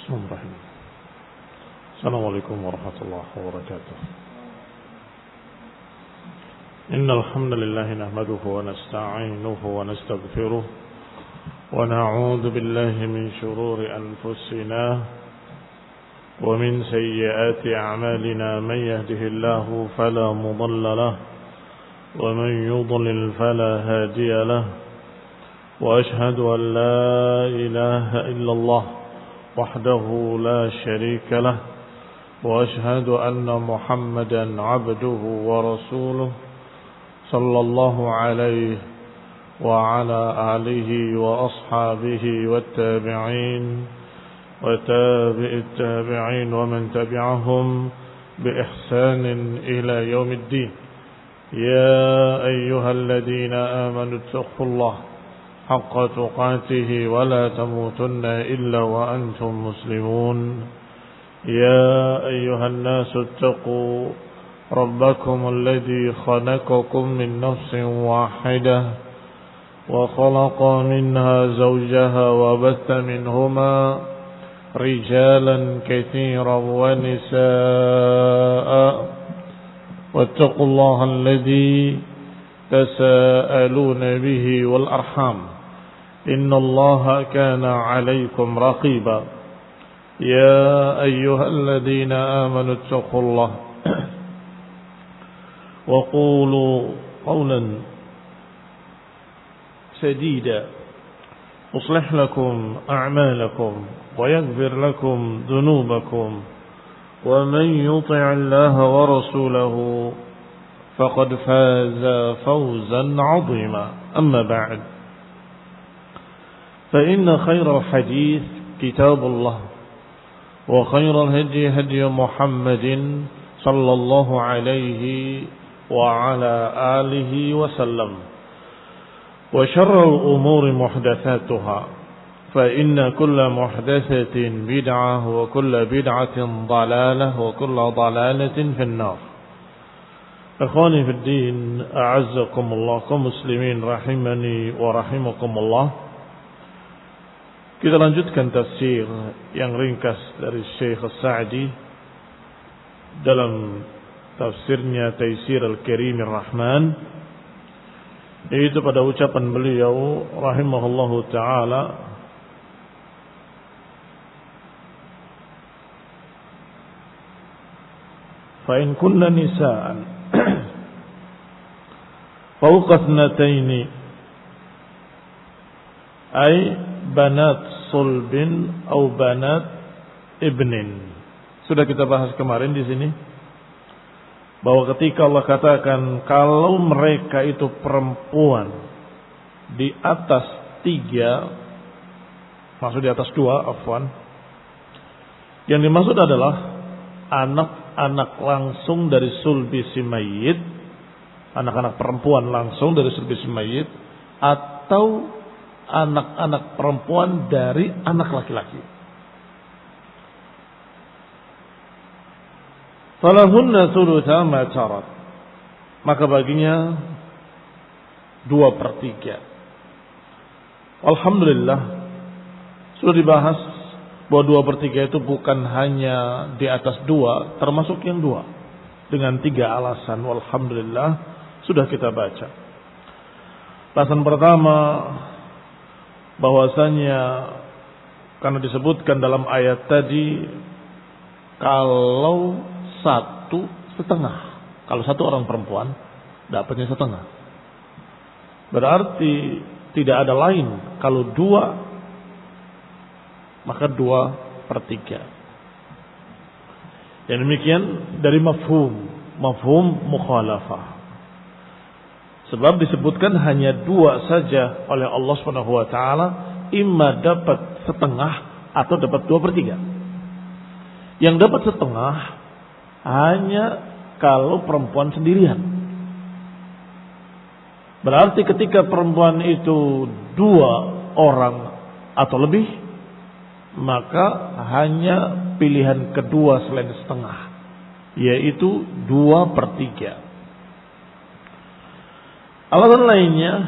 Bismillahirrahmanirrahim. Assalamualaikum warahmatullahi wabarakatuh. Innal hamdalillah nahmaduhu wa nasta'inuhu wa nastaghfiruh wa na'udzu billahi min shururi anfusina wa min sayyiati a'malina man yahdihillahu fala mudilla lahu wa man yudlil fala hadiya lahu wa ashhadu an la ilaha illallah وحده لا شريك له وأشهد أن محمدا عبده ورسوله صلى الله عليه وعلى آله وأصحابه والتابعين وتابع التابعين ومن تبعهم بإحسان إلى يوم الدين. يا أيها الذين آمنوا اتقوا الله حق تقاته ولا تموتن إلا وأنتم مسلمون. يا أيها الناس اتقوا ربكم الذي خلقكم من نفس واحدة وخلق منها زوجها وبث منهما رجالا كثيرا ونساء واتقوا الله الذي تساءلون به والأرحام إن الله كان عليكم رقيبا. يا أيها الذين آمنوا اتقوا الله وقولوا قولا سديدا يصلح لكم أعمالكم ويغفر لكم ذنوبكم ومن يطع الله ورسوله فقد فاز فوزا عظيما. أما بعد فإن خير الحديث كتاب الله وخير الهدي هدي محمد صلى الله عليه وعلى آله وسلم وشر الأمور محدثاتها فإن كل محدثة بدعة وكل بدعة ضلالة وكل ضلالة في النار. Akhwani fid din, a'azzakumullah, kaum muslimin rahimani wa rahimakumullah. Kita lanjutkan tafsir yang ringkas dari Syekh As-Sa'di dalam tafsirnya Taisir Al-Karim Ar-Rahman, yaitu pada ucapan beliau rahimahullahu ta'ala, fa in kunna nisaan fawqa ithnataini ay banat sulbin atau banat ibnin. Sudah kita bahas kemarin di sini bahwa ketika Allah katakan kalau mereka itu perempuan di atas 3, maksud di atas 2, afwan, yang dimaksud adalah anak-anak langsung dari sulbi si mayit, anak-anak perempuan langsung dari sulbi si mayit, atau anak-anak perempuan dari anak laki-laki. Falahunna thulutha ma tarak, maka baginya 2/3. Alhamdulillah sudah dibahas bahwa 2/3 itu bukan hanya di atas 2, termasuk yang 2 dengan 3 alasan. Alhamdulillah sudah kita baca. Alasan pertama, bahwasanya karena disebutkan dalam ayat tadi kalau 1/2, kalau 1 orang perempuan dapatnya 1/2, berarti tidak ada lain. Kalau 2 maka 2/3. Yang demikian dari mafhum mukhalafah. Sebab disebutkan hanya 2 saja oleh Allah Subhanahu wa taala, imma dapat 1/2 atau dapat 2/3. Yang dapat 1/2 hanya kalau perempuan sendirian. Berarti ketika perempuan itu 2 orang atau lebih, maka hanya pilihan kedua selain 1/2, yaitu 2/3. Alasan lainnya,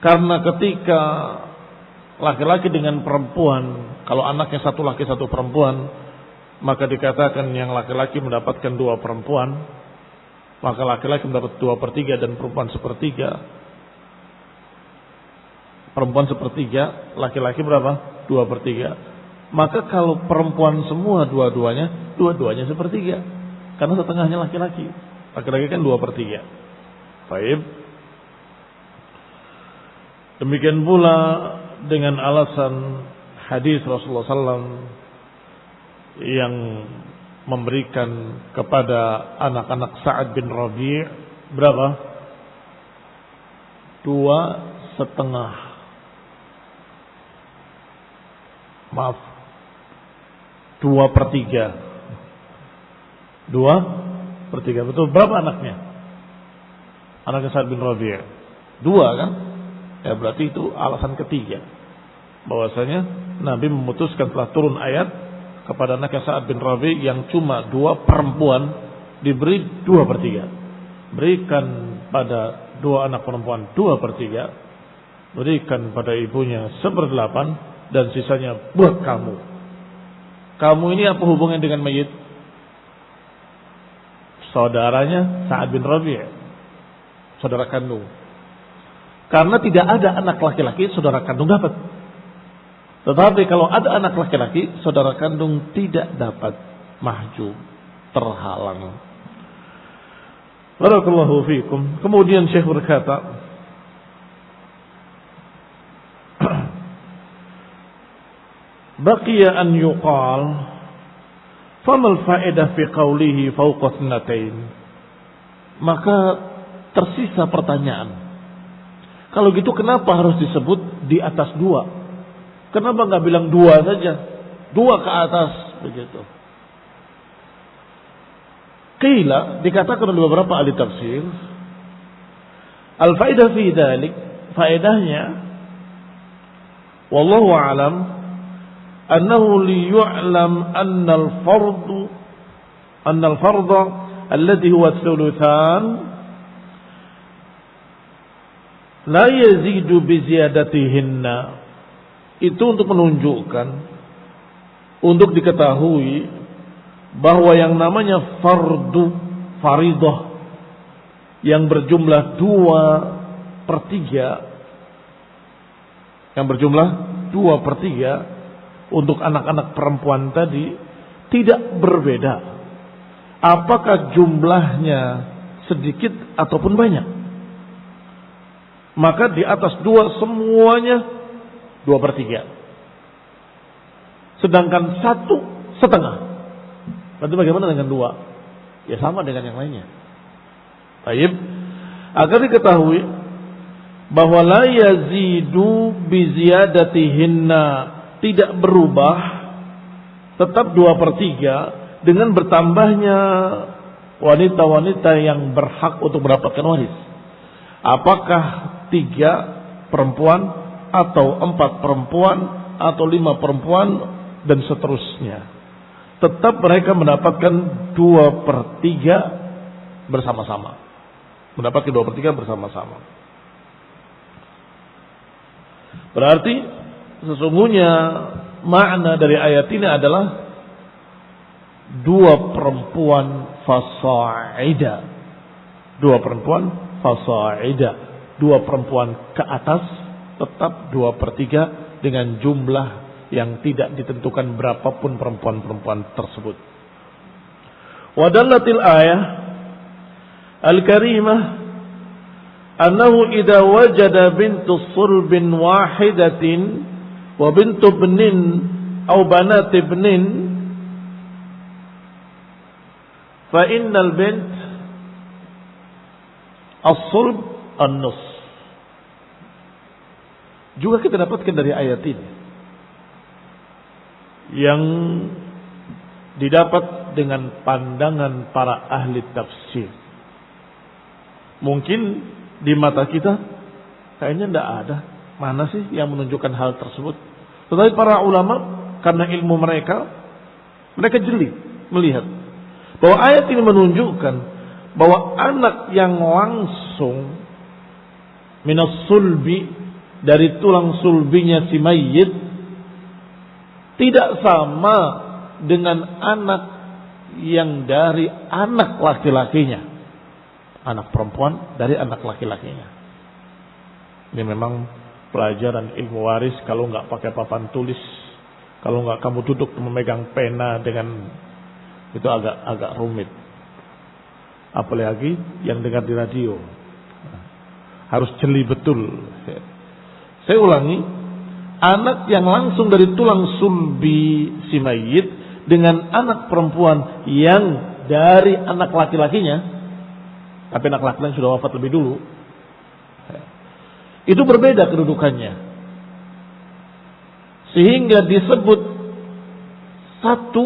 karena ketika laki-laki dengan perempuan Kalau anaknya satu laki satu perempuan, maka dikatakan yang laki-laki mendapatkan 2 perempuan, maka laki-laki mendapat 2/3 dan perempuan 1/3. Perempuan 1/3, laki-laki berapa? 2/3. Maka kalau perempuan semua dua-duanya 1/3. Karena setengahnya laki-laki. Laki-laki kan 2/3. Baik. Demikian pula dengan alasan hadis Rasulullah SAW yang memberikan kepada anak-anak Sa'ad bin Rabi' berapa? 2,5. Maaf, 2/3. 2/3. Betul. Berapa anaknya? Anaknya Sa'ad bin Rabi'. 2 kan? Ya berarti itu alasan ketiga. Bahwasanya Nabi memutuskan telah turun ayat kepada anaknya Sa'ad bin Rabi' yang cuma 2 perempuan diberi 2/3. Berikan pada 2 anak perempuan 2/3. Berikan pada ibunya 1/8 dan sisanya buat kamu. Kamu ini apa hubungan dengan mayit? Saudaranya Sa'ad bin Rabi', saudara kandung. Karena tidak ada anak laki-laki, saudara kandung dapat. Tetapi kalau ada anak laki-laki, saudara kandung tidak dapat, mahjub, terhalang. Barakallahu fiikum. Kemudian Syekh berkata, baqiya an yuqal famal faedah fi qawlihi fawqa thnatain. Maka tersisa pertanyaan, kalau gitu kenapa harus disebut di atas 2? Kenapa nggak bilang 2 saja? 2 ke atas begitu. Qila, dikatakan oleh beberapa ahli tafsir, al-faedah fi dzalik, faedahnya wallahu a'lam annahu liyu'lam anna al-fardha alladhi huwa ats-tsulutsan la yazidu bi ziyadatihinna. Itu untuk menunjukkan, untuk diketahui bahwa yang namanya fardu, faridah yang berjumlah 2/3, yang berjumlah 2/3 untuk anak-anak perempuan tadi tidak berbeda apakah jumlahnya sedikit ataupun banyak. Maka di atas 2 semuanya 2/3. Sedangkan 1/2. Berarti bagaimana dengan 2? Ya sama dengan yang lainnya. Baik. Agar diketahui bahwa la yazidu bi ziyadatihinna, tidak berubah, tetap 2/3 dengan bertambahnya wanita-wanita yang berhak untuk mendapatkan waris. Apakah 3 perempuan atau 4 perempuan atau 5 perempuan dan seterusnya, tetap mereka mendapatkan 2/3 bersama-sama. Mendapatkan 2/3 bersama-sama. Berarti sesungguhnya makna dari ayat ini adalah 2 perempuan fasa'ida. 2 perempuan fasa'ida. 2 perempuan ke atas tetap 2/3 dengan jumlah yang tidak ditentukan berapapun perempuan-perempuan tersebut. Wadallatil ayah al-karimah annahu idza wajada bintu sulbin wahidatin wa bintu ibnin aw banat ibnin fa innal bint as-sulb an-nus. Juga kita dapatkan dari ayat ini yang didapat dengan pandangan para ahli tafsir. Mungkin di mata kita kayaknya tidak ada, mana sih yang menunjukkan hal tersebut. Tetapi para ulama karena ilmu mereka jeli melihat bahwa ayat ini menunjukkan bahwa anak yang langsung minas sulbi, dari tulang sulbinya si mayyit, Tidak sama dengan anak yang dari anak laki-lakinya. Anak perempuan dari anak laki-lakinya. Ini memang pelajaran ilmu waris kalau nggak pakai papan tulis. Kalau nggak kamu duduk memegang pena dengan itu agak rumit. Apalagi yang dengar di radio. Harus jeli betul. Saya ulangi, anak yang langsung dari tulang sulbi si mayit dengan anak perempuan yang dari anak laki-lakinya, tapi anak laki-lakinya sudah wafat lebih dulu, itu berbeda kedudukannya. Sehingga disebut satu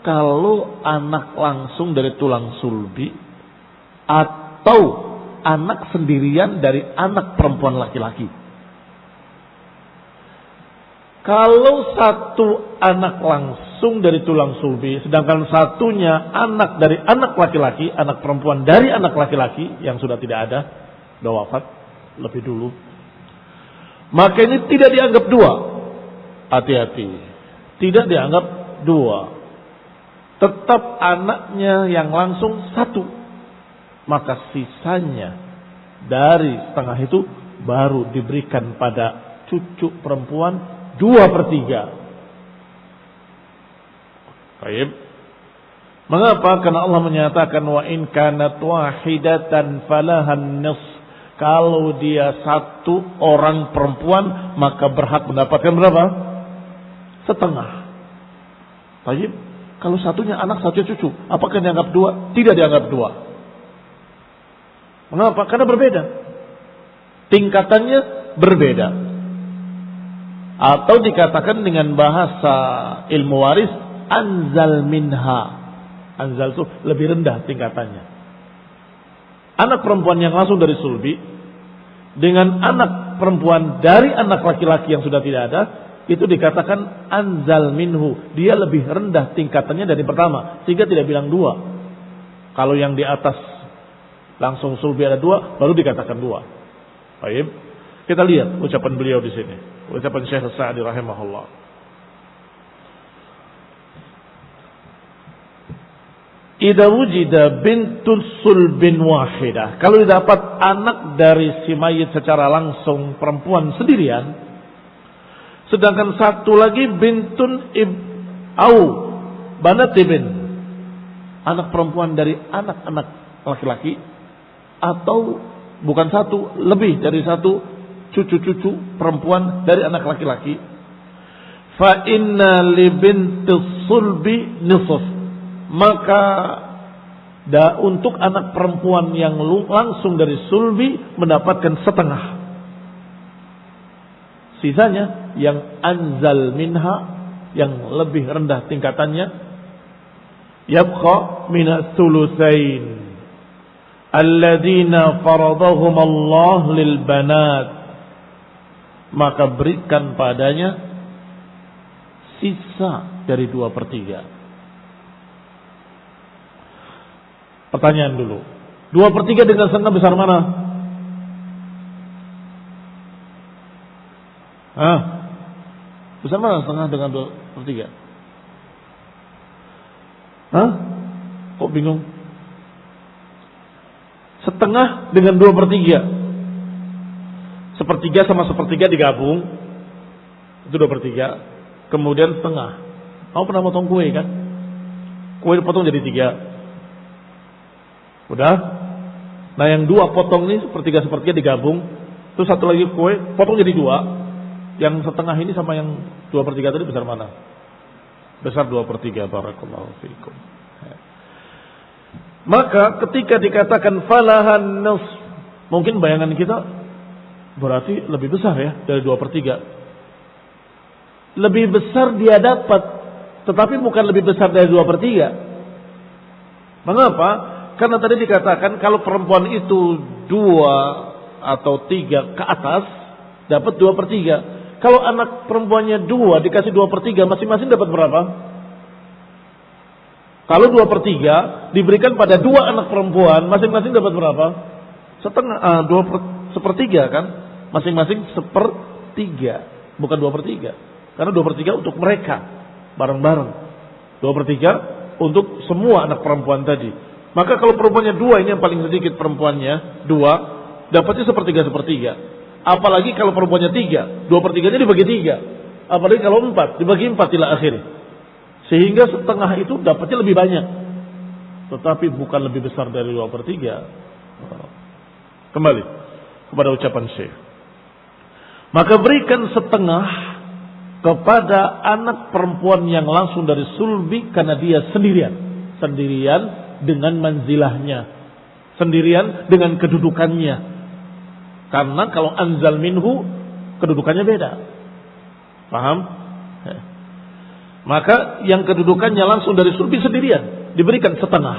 kalau anak langsung dari tulang sulbi atau anak sendirian dari anak perempuan laki-laki. Kalau satu anak langsung dari tulang sulbi, sedangkan satunya anak dari anak laki-laki, anak perempuan dari anak laki-laki yang sudah tidak ada, sudah wafat lebih dulu, maka ini tidak dianggap dua. Hati-hati, tidak dianggap dua. Tetap anaknya yang langsung satu, maka sisanya dari setengah itu baru diberikan pada cucu perempuan 2/3. Baik. Mengapa? Karena Allah menyatakan wa in kanat wahidatan falahan nisf. Kalau dia satu orang perempuan maka berhak mendapatkan berapa? Setengah. Baik. Kalau satunya anak, satunya cucu, apakah dianggap dua? Tidak dianggap dua. Mengapa? Karena berbeda. Tingkatannya berbeda. Atau dikatakan dengan bahasa ilmu waris, anzal minha. Anzal itu lebih rendah tingkatannya. Anak perempuan yang langsung dari sulbi dengan anak perempuan dari anak laki-laki yang sudah tidak ada, itu dikatakan anzal minhu. Dia lebih rendah tingkatannya dari pertama, sehingga tidak bilang dua. Kalau yang di atas langsung sulbi ada dua, baru dikatakan dua. Baik. Kita lihat ucapan beliau di sini. Ucapan Syekh Sa'di rahimahullah. Idza wujida bintul sulbin wahidah. Kalau didapat anak dari si mayit secara langsung perempuan sendirian, sedangkan satu lagi bintun au banat ibn, anak perempuan dari anak-anak laki-laki, atau bukan satu, lebih dari satu cucu-cucu perempuan dari anak laki-laki, fa inna li bintis sulbi nisf, maka untuk anak perempuan yang langsung dari sulbi mendapatkan setengah. Sisanya yang anzal minha, yang lebih rendah tingkatannya, yabqa minas thulutsain alladzina faradahum Allah lil banat, maka berikan padanya sisa dari 2/3. Pertanyaan dulu, 2/3 dengan setengah besar mana? Besar mana setengah dengan 2/3? Kok bingung? Setengah dengan 2/3. Sepertiga sama sepertiga digabung, itu 2/3. Kemudian setengah. Kamu pernah potong kue kan? Kue dipotong jadi 3. Udah? Nah yang 2 potong ini sepertiga digabung, terus satu lagi kue potong jadi 2. Yang setengah ini sama yang 2/3 tadi besar mana? Besar 2/3. Barakallahu fiikum. Maka ketika dikatakan falahan nisf, mungkin bayangan kita berarti lebih besar ya dari 2/3. Lebih besar dia dapat, tetapi bukan lebih besar dari 2/3. Mengapa? Karena tadi dikatakan kalau perempuan itu 2 atau 3 ke atas dapat 2/3. Kalau anak perempuannya 2 dikasih 2/3, masing-masing dapat berapa? Kalau 2/3 diberikan pada 2 anak perempuan, masing-masing dapat berapa? Setengah, 1/3 kan? Masing-masing 1/3, bukan 2/3. Karena 2/3 untuk mereka. bareng-bareng. 2/3 untuk semua anak perempuan tadi. Maka kalau perempuannya 2, ini yang paling sedikit perempuannya 2, dapatnya 1/3. Apalagi kalau perempuannya 3, 2/3-nya dibagi 3. Apalagi kalau 4, dibagi 4 ila akhir. Sehingga setengah itu dapatnya lebih banyak. Tetapi bukan lebih besar dari 2/3. Kembali kepada ucapan Syekh. Maka berikan setengah kepada anak perempuan yang langsung dari sulbi karena dia sendirian. Sendirian dengan manzilahnya. Sendirian dengan kedudukannya. Karena kalau anzal minhu, kedudukannya beda. Paham? Maka yang kedudukannya langsung dari sulbi sendirian, diberikan setengah.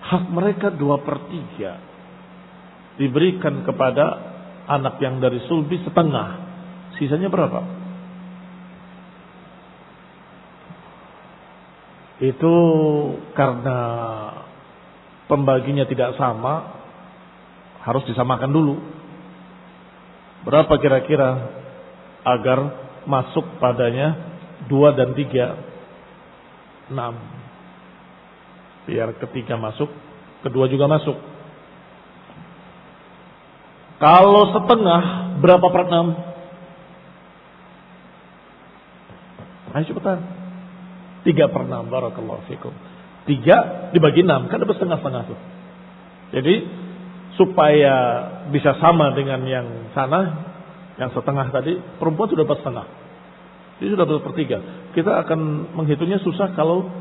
Hak mereka 2/3. Diberikan kepada anak yang dari sulbi setengah. Sisanya berapa? Itu karena pembaginya tidak sama, harus disamakan dulu. Berapa kira-kira agar masuk padanya 2 dan 3? 6. Biar ketiga masuk, kedua juga masuk. Kalau setengah, berapa per 6? Ayo cepetan. 3/6. Barakallahu fikum. 3 dibagi 6, kan dapat setengah-setengah tuh. Jadi supaya bisa sama dengan yang sana, yang setengah tadi, perempuan sudah dapat setengah. Jadi sudah dapat 1/3. Kita akan menghitungnya susah kalau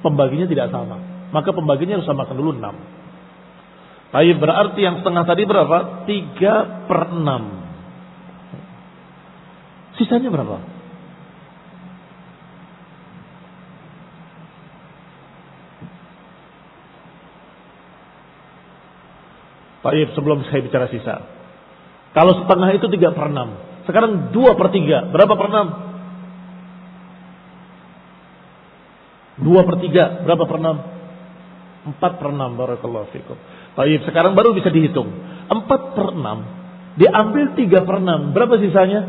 pembaginya tidak sama. Maka pembaginya harus samakan dulu 6. Tapi berarti yang setengah tadi berapa? 3/6. Sisanya berapa? Baik, sebelum saya bicara sisa. Kalau setengah itu 3/6. Sekarang 2/3. Berapa per 6? 2/3. Berapa per 6? 4/6. Barakallahu fikum. Baik, sekarang baru bisa dihitung. 4/6 diambil 3/6. Berapa sisanya?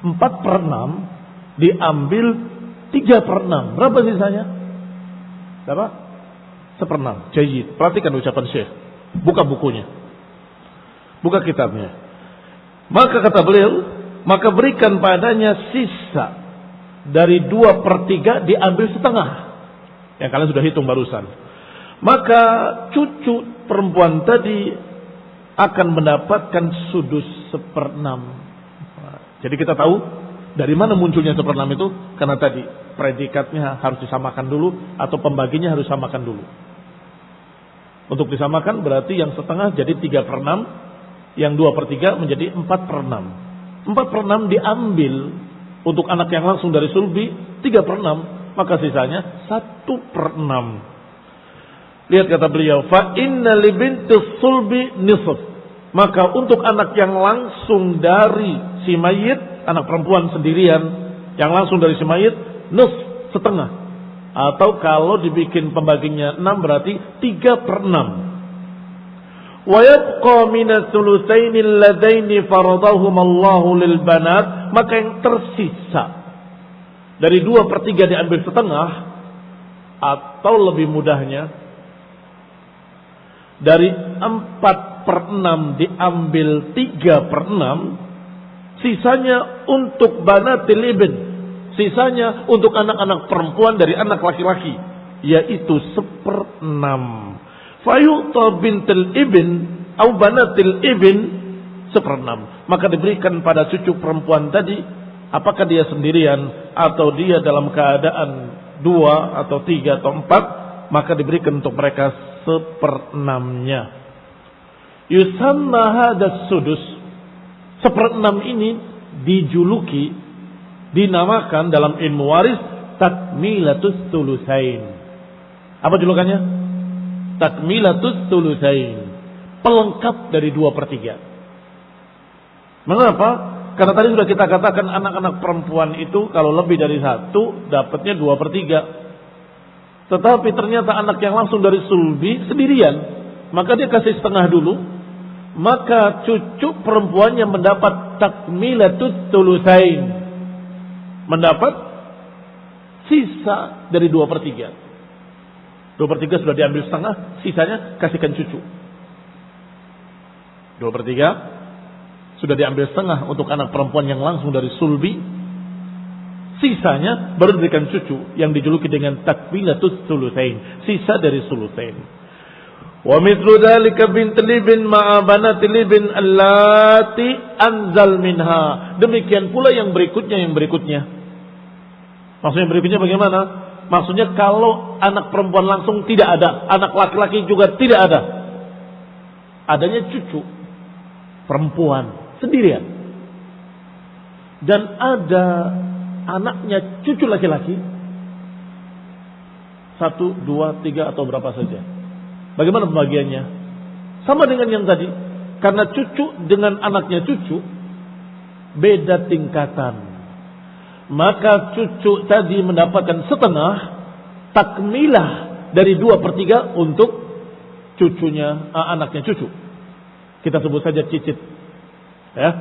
4/6 diambil 3/6. Berapa sisanya? Berapa? 1/6. Jayyid. Perhatikan ucapan Syekh. Buka bukunya. Buka kitabnya. Maka kata beliau, maka berikan padanya sisa dari 2/3 diambil setengah. Yang kalian sudah hitung barusan. Maka cucu perempuan tadi akan mendapatkan sudus 1/6. Jadi kita tahu dari mana munculnya 1/6 itu, karena tadi predikatnya harus disamakan dulu atau pembaginya harus disamakan dulu. Untuk disamakan berarti yang setengah jadi 3/6, yang 2/3 menjadi 4/6. 4/6 diambil untuk anak yang langsung dari sulbi 3/6, maka sisanya 1/6. Lihat kata beliau, fa inna li bintis sulbi nisf. Maka untuk anak yang langsung dari si mayit, anak perempuan sendirian yang langsung dari si mayit, nisf, setengah. Atau kalau dibikin pembaginya 6 berarti 3/6. Wa yabqa min ats-tsulusaini alladaini faradahum Allahu lil banat. Maka yang tersisa dari 2/3 diambil setengah, atau lebih mudahnya dari 4/6 diambil 3/6, sisanya untuk banatil ibn, sisanya untuk anak-anak perempuan dari anak laki-laki, yaitu 1/6. Fayu'ta bintil ibn atau banatil ibn 1/6. Maka diberikan pada cucu perempuan tadi, apakah dia sendirian atau dia dalam keadaan 2 atau 3 atau 4, maka diberikan untuk mereka 1/6-nya. Yusamma hadas sudus. 1/6 ini dijuluki, dinamakan dalam ilmu waris takmilatus tsulusain. Apa julukannya? Takmilatus tsulusain. Pelengkap dari 2/3. Mengapa? Karena tadi sudah kita katakan anak-anak perempuan itu kalau lebih dari 1 dapatnya 2/3. Tetapi ternyata anak yang langsung dari sulbi sendirian, maka dia kasih setengah dulu. Maka cucu perempuannya mendapat takmilatus tsulusain. mendapat sisa dari 2/3. 2/3 sudah diambil setengah, sisanya kasihkan cucu. 2/3 sudah diambil setengah untuk anak perempuan yang langsung dari sulbi, sisanya baru diberikan cucu yang dijuluki dengan takmilatus sulusain, sisa dari sulusain. Wa mithlu dzalika bint libin ma'a banati libin allati anzal minha. Demikian pula yang berikutnya. Maksudnya berikutnya bagaimana? Maksudnya kalau anak perempuan langsung tidak ada, anak laki-laki juga tidak ada. Adanya cucu perempuan sendirian. Dan ada anaknya cucu laki-laki 1, 2, 3 atau berapa saja. Bagaimana pembagiannya? Sama dengan yang tadi. Karena cucu dengan anaknya cucu beda tingkatan. Maka cucu tadi mendapatkan setengah takmilah dari 2/3 untuk cucunya, anaknya cucu. Kita sebut saja cicit. Ya.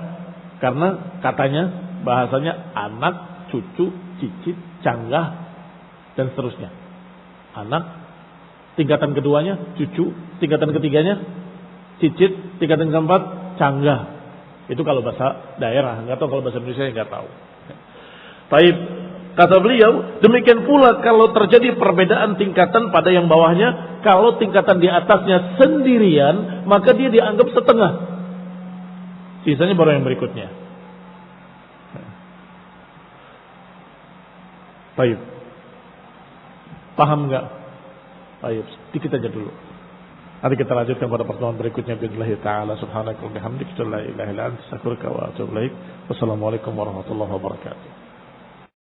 Karena katanya bahasanya anak, cucu, cicit, canggah dan seterusnya. Anak tingkatan keduanya cucu, tingkatan ketiganya cicit, tingkatan keempat canggah. Itu kalau bahasa daerah, nggak tahu kalau bahasa Indonesia nggak tahu. Baik, kata beliau, demikian pula kalau terjadi perbedaan tingkatan pada yang bawahnya, kalau tingkatan di atasnya sendirian, maka dia dianggap setengah. Sisanya baru yang berikutnya. Baik. Paham nggak? Baik, sedikit aja dulu. Nanti kita lanjutkan pada pertemuan berikutnya. Billahi ta'ala subhanaka wa bihamdika la ilaha illa anta astaghfiruka wa atubu ilaik. Wassalamualaikum warahmatullahi wabarakatuh.